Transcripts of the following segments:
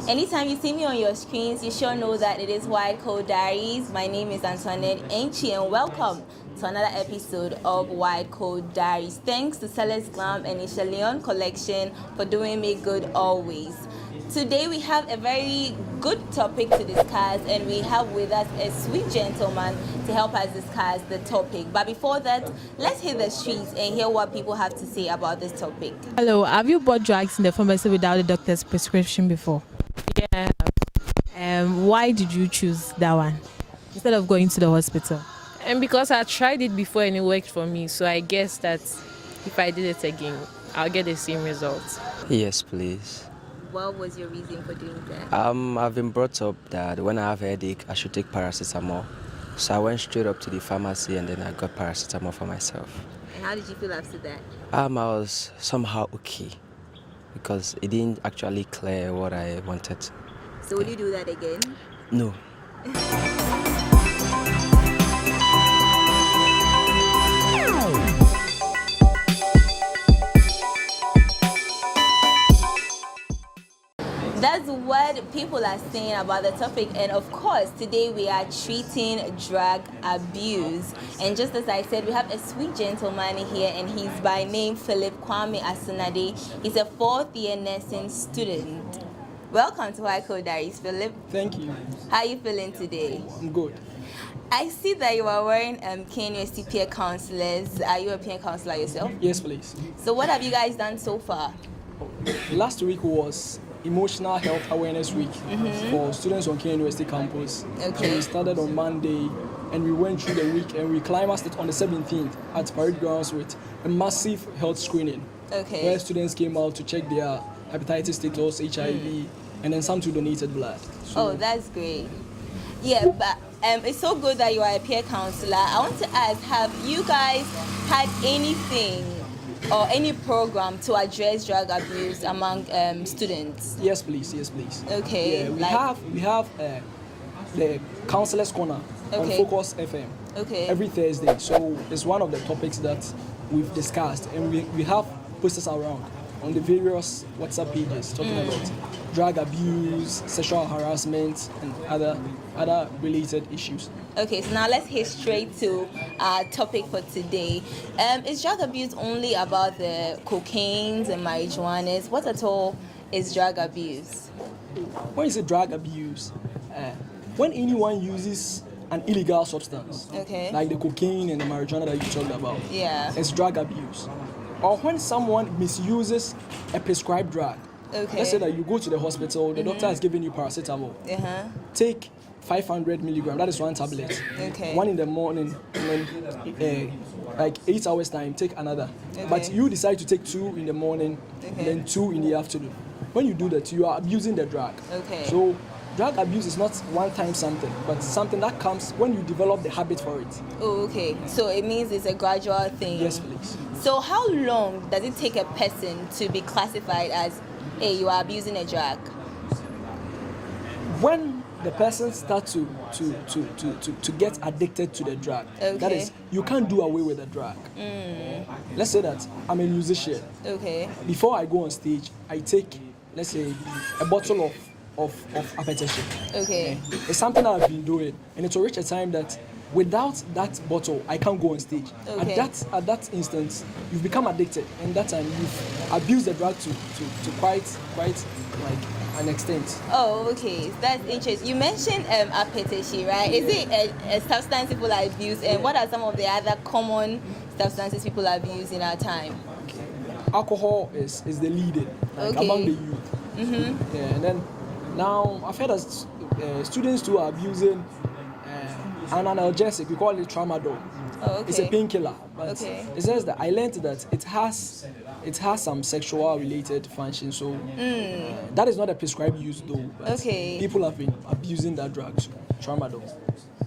Anytime you see me on your screens, you sure know that it is White Coat Diaries. My name is Antoinette Enchi, and welcome to another episode of White Coat Diaries. Thanks to Celeste Glam and Isha Leon Collection for doing me good always. Today we have a very good topic to discuss, and we have with us a sweet gentleman to help us discuss the topic. But before that, let's hit the streets and hear what people have to say about this topic. Hello, have you bought drugs in the pharmacy without a doctor's prescription before? Yeah. Why did you choose that one instead of going to the hospital? And because I tried it before and it worked for me, so I guess that if I did it again, I'll get the same results. Yes, please. What was your reason for doing that? I've been brought up that when I have a headache, I should take paracetamol. So I went straight up to the pharmacy and then I got paracetamol for myself. And how did you feel after that? I was somehow okay because it didn't actually clear what I wanted. So would you do that again? No. That's what people are saying about the topic, and of course today we are treating drug abuse. And just as I said, we have a sweet gentleman here, and he's by name Philip Kwame Asunade. He's a 4th year nursing student. Welcome to White Coat Diaries, Philip. Thank you. How are you feeling today? I'm good. I see that you are wearing KNUST-TEK peer counselors. Are you a peer counselor yourself? Yes, please. So what have you guys done so far? Last week was Emotional Health Awareness Week for students on KNUST campus. Okay. So we started on Monday and we went through the week and we climaxed it on the 17th at Parade Grounds with a massive health screening. Okay. Where students came out to check their hepatitis status, HIV, and then some too donated blood. So, Oh, that's great. Yeah, but it's so good that you are a peer counselor. I want to ask, have you guys had anything or any program to address drug abuse among students? Yes, please. Yes, please. Okay. Yeah, we have the Counselors Corner on Okay. Focus FM. Okay. Every Thursday. So it's one of the topics that we've discussed, and we have posters around on the various WhatsApp pages talking about drug abuse, sexual harassment, and other related issues. Okay, so now let's hit straight to our topic for today. Is drug abuse only about the cocaines and marijuanas? What at all is drug abuse? When you say drug abuse, when anyone uses an illegal substance, Okay. like the cocaine and the marijuana that you talked about, Yeah. it's drug abuse. Or when someone misuses a prescribed drug. Okay. Let's say that you go to the hospital, the doctor has given you paracetamol. Uh-huh. Take 500 milligrams, that is one tablet. Okay. One in the morning, and then like 8 hours time, take another. Okay. But you decide to take 2 in the morning, Okay. then 2 in the afternoon. When you do that, you are abusing the drug. Okay. So drug abuse is not one-time something, but something that comes when you develop the habit for it. Oh, okay. So it means it's a gradual thing. Yes, please. So how long does it take a person to be classified as, hey, you are abusing a drug? When the person starts to get addicted to the drug, that Okay. is, you can't do away with the drug. Let's say that I'm a musician. Okay. Before I go on stage, I take, let's say, a bottle of appetition. Okay. It's something that I've been doing, and it will reach a time that without that bottle, I can't go on stage. Okay. At that instance, you've become addicted, and that time you've abused the drug to quite like an extent. Oh, okay. That's interesting. You mentioned appetition, right? Is it a substance people abuse, and what are some of the other common substances people abuse in our time? Alcohol is the leading, like Okay. among the youth. Yeah, and then now I've heard that students too are abusing an analgesic. We call it tramadol. Oh, okay. It's a painkiller, but Okay. it says that I learned that it has some sexual related function. So that is not a prescribed use though. But Okay. people have been abusing that drug, tramadol.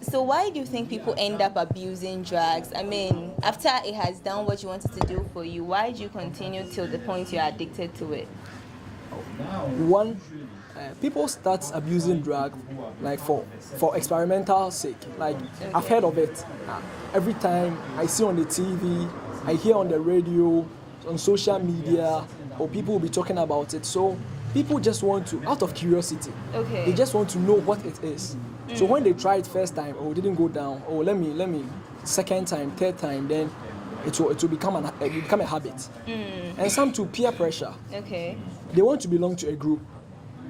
So why do you think people end up abusing drugs? I mean, after it has done what you wanted to do for you, why do you continue till the point you're addicted to it? One, people start abusing drug like for experimental sake. Like I've heard of it. Every time I see on the TV, I hear on the radio, on social media, or people will be talking about it. So people just want to, out of curiosity, Okay. they just want to know what it is. So when they try it first time, oh, it didn't go down. Oh, let me, second time, third time, then it will become a habit. And some to peer pressure. Okay. They want to belong to a group.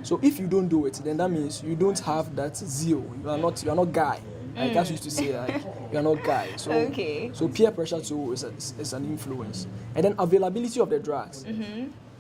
So if you don't do it, then that means you don't have that zeal. You are not guy. Like as used to say, like, you are not guy. So Okay. so peer pressure too is an influence. And then availability of the drugs.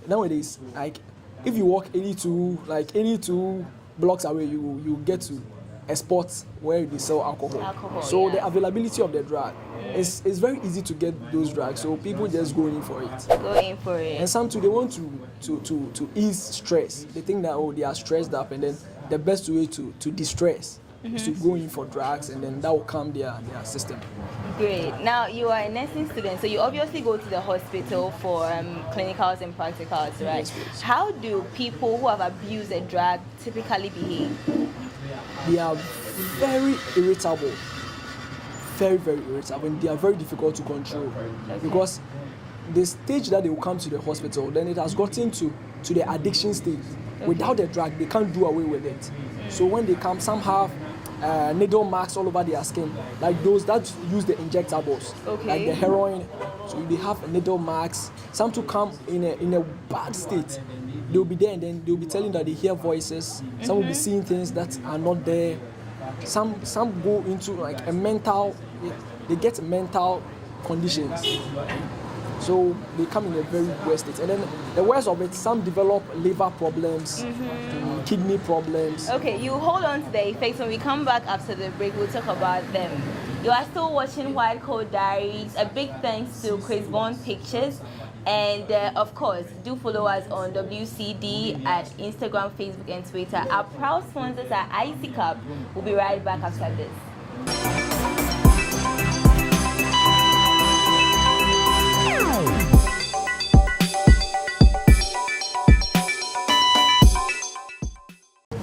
Nowadays, like if you walk 82 blocks away, you get to a spot where they sell alcohol. So yeah. the availability of the drug is very easy to get those drugs. So people just go in for it. Go in for it. And some too, they want to ease stress. They think that they are stressed up, and then the best way to de-stress is to go in for drugs, and then that will calm their system. Great. Now, you are a nursing student, so you obviously go to the hospital for clinicals and practicals, right? Yes, please. How do people who have abused a drug typically behave? They are very irritable. Very, very irritable, and they are very difficult to control. Because the stage that they will come to the hospital, then it has gotten to the addiction stage. Without the drug, they can't do away with it. So when they come, some have needle marks all over their skin, like those that use the injectables, like the heroin. So they have needle marks. Some to come in a bad state. They'll be there, and then they'll be telling that they hear voices. Some will be seeing things that are not there. Some go into like a mental. They get mental conditions. So they come in a very worst state. And then the worst of it, some develop liver problems, kidney problems. Okay, you hold on to the effects. When we come back after the break, we'll talk about them. You are still watching White Coat Diaries. A big thanks to Chris Bond Pictures. And of course, do follow us on WCD at Instagram, Facebook, and Twitter. Our proud sponsors are Icy Cup. We'll be right back after this.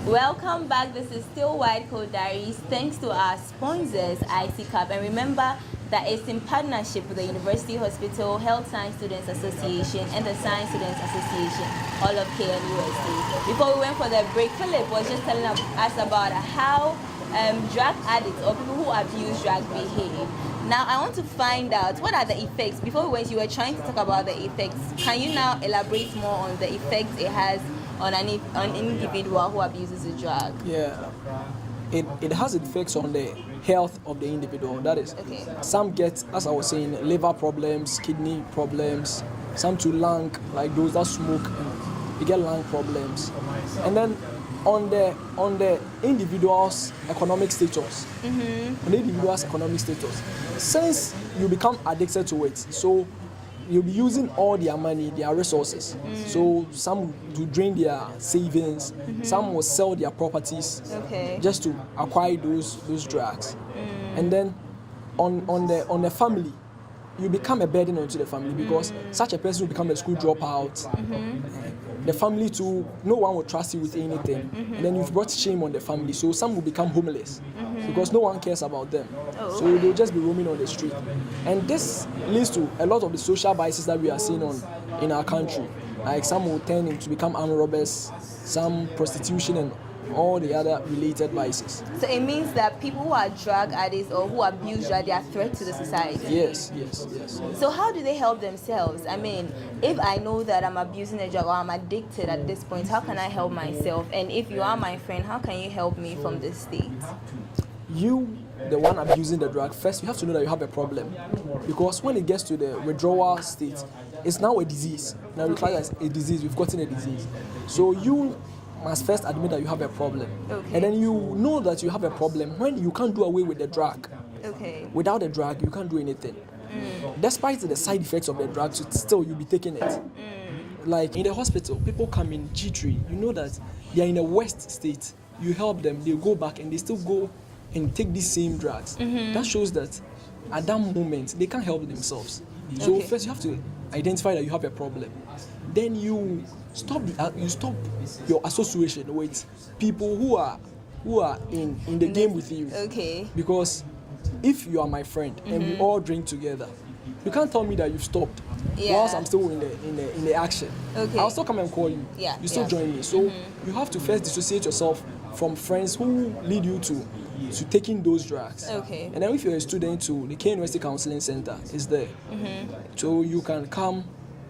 Welcome back. This is still White Coat Diaries. Thanks to our sponsors, Icy Cup. And remember that it's in partnership with the University Hospital, Health Science Students Association, and the Science Students Association, all of KNUST-TEK. Before we went for the break, Philip was just telling us about how drug addicts or people who abuse drugs behave. Now, I want to find out what are the effects. Before we went, you were trying to talk about the effects. Can you now elaborate more on the effects it has on an individual who abuses a drug? Yeah, it has effects on the health of the individual. That is, some get, as I was saying, liver problems, kidney problems. Some to lung, like those that smoke, and they get lung problems. And then on the individual's economic status, since you become addicted to it, so you'll be using all their money, their resources. So some to drain their savings, some will sell their properties just to acquire those drugs. And then on the family, you become a burden onto the family because such a person will become a school dropout. The family too, no one will trust you with anything. And then you've brought shame on the family. So some will become homeless because no one cares about them. So they'll just be roaming on the street. And this leads to a lot of the social biases that we are seeing in our country. Like some will tend to become armed robbers, some prostitution, and all the other related vices. So it means that people who are drug addicts or who abuse drugs, they are a threat to the society. Yes. So how do they help themselves? I mean, if I know that I'm abusing a drug or I'm addicted at this point, how can I help myself? And if you are my friend, how can you help me from this state? You, the one abusing the drug, first you have to know that you have a problem. Because when it gets to the withdrawal state, it's now a disease. Now we class as a disease, we've gotten a disease. So you must first admit that you have a problem. And then you know that you have a problem when you can't do away with the drug. Without the drug, you can't do anything. Despite the side effects of the drug, still you'll be taking it. Like in the hospital, people come in G3, you know that they are in a worst state. You help them, they go back and they still go and take these same drugs. That shows that at that moment, they can't help themselves. So first you have to identify that you have a problem. Then you stop your association with people who are in the game with you. Because if you are my friend and we all drink together, you can't tell me that you've stopped whilst I'm still in the action. Okay. I'll still come and call you. Yeah. You still join me. So you have to first dissociate yourself from friends who lead you to taking those drugs. Okay. And then if you're a student too, the KNUST-TEK Counseling Center is there. So you can come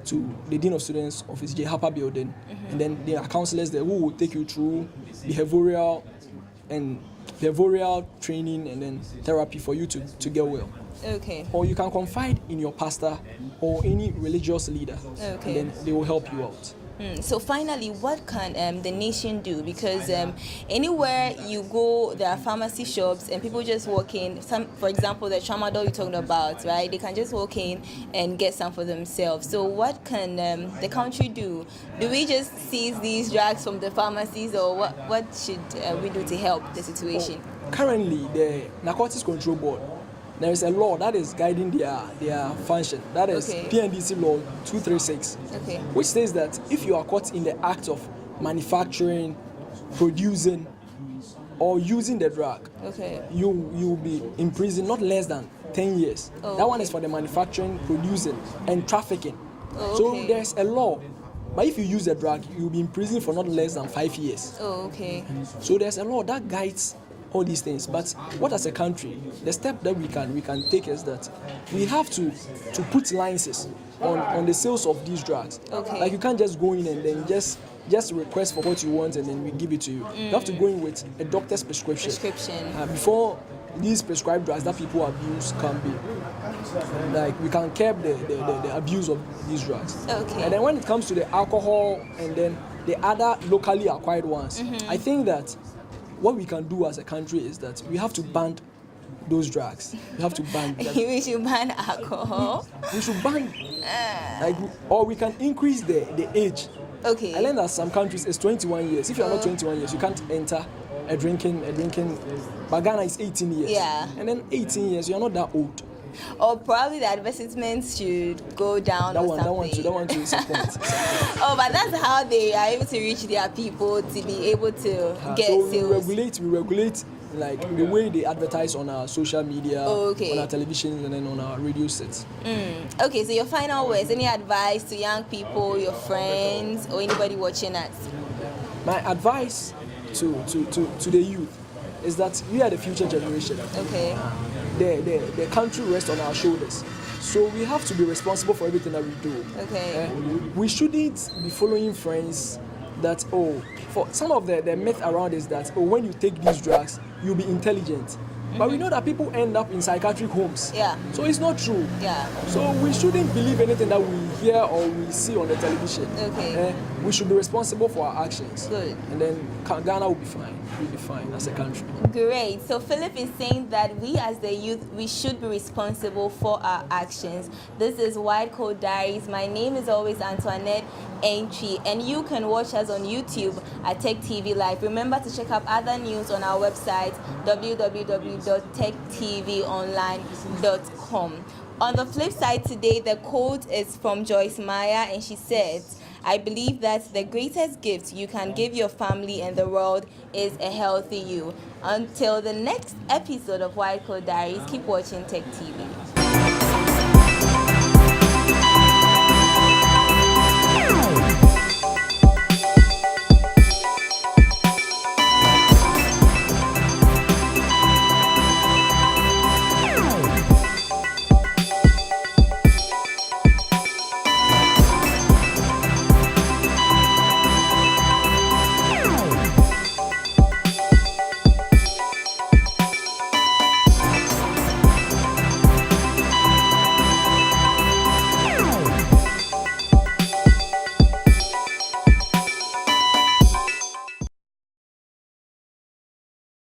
to the Dean of Students office, J. Harper building, and then there are counselors there who will take you through behavioral training and then therapy for you to get well. Okay. Or you can confide in your pastor or any religious leader, Okay. and then they will help you out. So finally, what can the nation do? Because anywhere you go, there are pharmacy shops and people just walk in. For example, the tramadol you're talking about, right? They can just walk in and get some for themselves. So what can the country do? Do we just seize these drugs from the pharmacies, or what should we do to help the situation? Currently, the Narcotics Control Board, there is a law that is guiding their function. That is PNDC Law 236, which says that if you are caught in the act of manufacturing, producing, or using the drug, you will be in prison not less than 10 years. That one is for the manufacturing, producing, and trafficking. So there's a law. But if you use the drug, you'll be in prison for not less than 5 years. So there's a law that guides all these things. But what as a country, the step that we can take is that we have to put licenses on the sales of these drugs. Like you can't just go in and then just request for what you want and then we give it to you. You have to go in with a doctor's prescription. Before these prescribed drugs that people abuse can be, like, we can curb the abuse of these drugs. And then when it comes to the alcohol and then the other locally acquired ones, I think that what we can do as a country is that we have to ban those drugs. We have to ban them. We should ban alcohol. We should ban, or we can increase the age. I learned that some countries it's 21 years. If you are not 21 years, you can't enter a drinking. But Ghana is 18 years. And then 18 years, you are not that old. Or probably the advertisements should go down That or one something. that one to support. But that's how they are able to reach their people to be able to get so sales. we regulate like the way they advertise on our social media, on our television, and then on our radio sets. Okay, so your final words, any advice to young people, your friends, or anybody watching us? My advice to the youth is that we are the future generation. The country rests on our shoulders. So we have to be responsible for everything that we do. We shouldn't be following friends that, for some of the myth around is that, when you take these drugs, you'll be intelligent. But we know that people end up in psychiatric homes. So it's not true. So we shouldn't believe anything that we hear or we see on the television. We should be responsible for our actions. And then Ghana will be fine. We'll be fine as a country. Great. So Philip is saying that we as the youth, we should be responsible for our actions. This is White Coat Diaries. My name is always Antoinette Entry, and you can watch us on YouTube at Tech TV Live. Remember to check out other news on our website, www.techtvonline.com. On the flip side today, the quote is from Joyce Meyer, and she says, I believe that the greatest gift you can give your family and the world is a healthy you. Until the next episode of White Coat Diaries, keep watching Tech TV.